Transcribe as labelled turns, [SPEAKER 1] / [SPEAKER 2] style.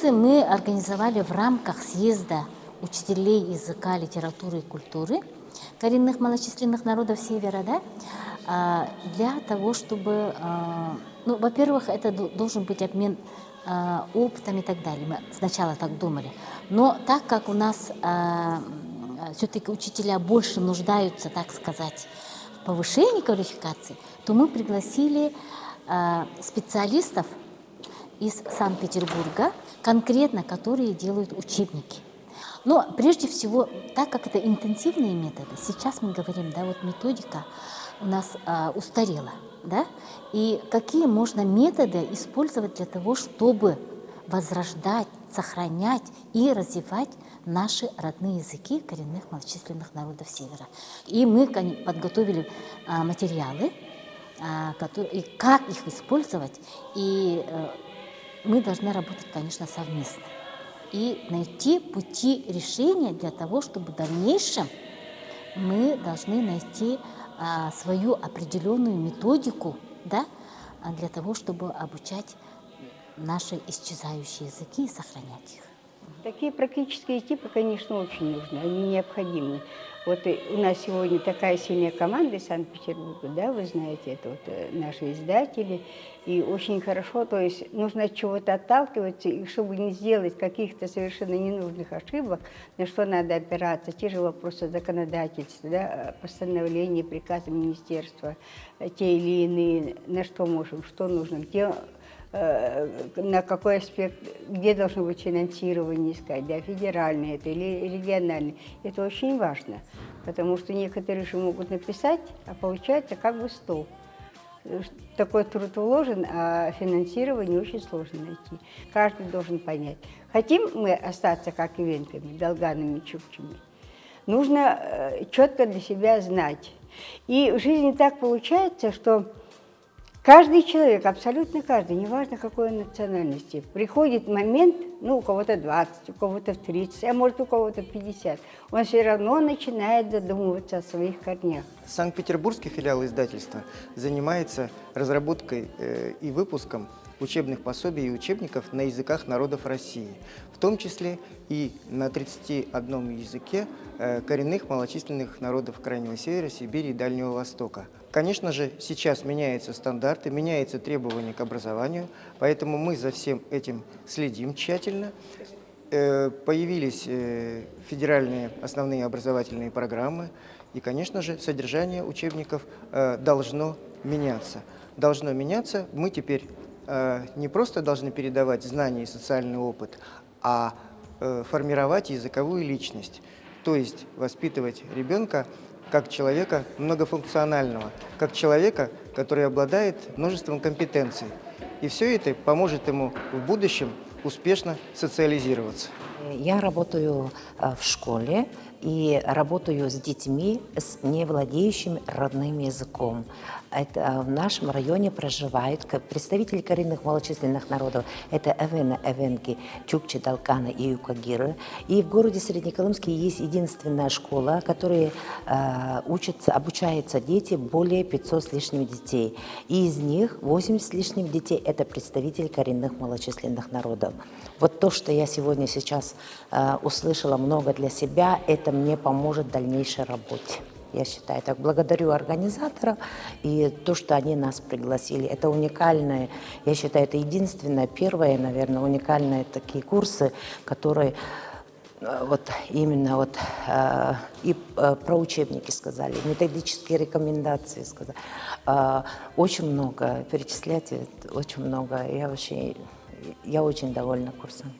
[SPEAKER 1] курсы мы организовали в рамках съезда учителей языка, литературы и культуры коренных малочисленных народов Севера, да, для того, чтобы, ну, во-первых, это должен быть обмен опытом и так далее. Мы сначала так думали. Но так как у нас все-таки учителя больше нуждаются, так сказать, в повышении квалификации, то мы пригласили специалистов из Санкт-Петербурга, конкретно которые делают учебники. Но прежде всего, так как это интенсивные методы, сейчас мы говорим, да, вот методика у нас устарела, да, и какие можно методы использовать для того, чтобы возрождать, сохранять и развивать наши родные языки коренных малочисленных народов Севера. И мы подготовили материалы, и как их использовать, и мы должны работать, конечно, совместно и найти пути решения для того, чтобы в дальнейшем мы должны найти свою определенную методику, да, для того, чтобы обучать наши исчезающие языки и сохранять их.
[SPEAKER 2] Такие практические типы, конечно, очень нужны, они необходимы. Вот у нас сегодня такая сильная команда из Санкт-Петербурга, да, вы знаете, это вот наши издатели, и очень хорошо, то есть нужно от чего-то отталкиваться, и чтобы не сделать каких-то совершенно ненужных ошибок, на что надо опираться, те же вопросы законодательства, да, постановления, приказы министерства, те или иные, на что можем, что нужно, где... на какой аспект, где должно быть финансирование искать, да, федеральное это или региональное. Это очень важно, потому что некоторые же могут написать, а получается как бы стол. Такой труд вложен, а финансирование очень сложно найти. Каждый должен понять. Хотим мы остаться как ивенками, долганами, чукчами, нужно четко для себя знать. И в жизни так получается, что каждый человек, абсолютно каждый, неважно какой он национальности, приходит момент, ну, у кого-то 20, у кого-то 30, а может у кого-то 50, он все равно начинает задумываться о своих корнях.
[SPEAKER 3] Санкт-Петербургский филиал издательства занимается разработкой и выпуском учебных пособий и учебников на языках народов России, в том числе и на 31 языке коренных малочисленных народов Крайнего Севера, Сибири и Дальнего Востока. Конечно же, сейчас меняются стандарты, меняются требования к образованию, поэтому мы за всем этим следим тщательно. Появились федеральные основные образовательные программы, и, конечно же, содержание учебников должно меняться. Должно меняться. Мы теперь не просто должны передавать знания и социальный опыт, а формировать языковую личность, то есть воспитывать ребенка как человека многофункционального, как человека, который обладает множеством компетенций. И все это поможет ему в будущем успешно социализироваться.
[SPEAKER 4] Я работаю в школе и работаю с детьми, не владеющими родным языком. Это в нашем районе проживают представители коренных малочисленных народов. Это эвены, эвенки, чукчи, далканы и юкагиры. И в городе Среднеколымске есть единственная школа, в которой обучаются дети, более 500 с лишним детей. И из них 80 с лишним детей – это представители коренных малочисленных народов. Вот то, что я сейчас услышала много для себя, это мне поможет в дальнейшей работе. Я считаю так. Благодарю организаторов и то, что они нас пригласили. Это уникальное, я считаю, это единственное, первое, наверное, уникальные такие курсы, которые вот именно вот и про учебники сказали, методические рекомендации сказали. Очень много, перечислять очень много. Я очень довольна курсом.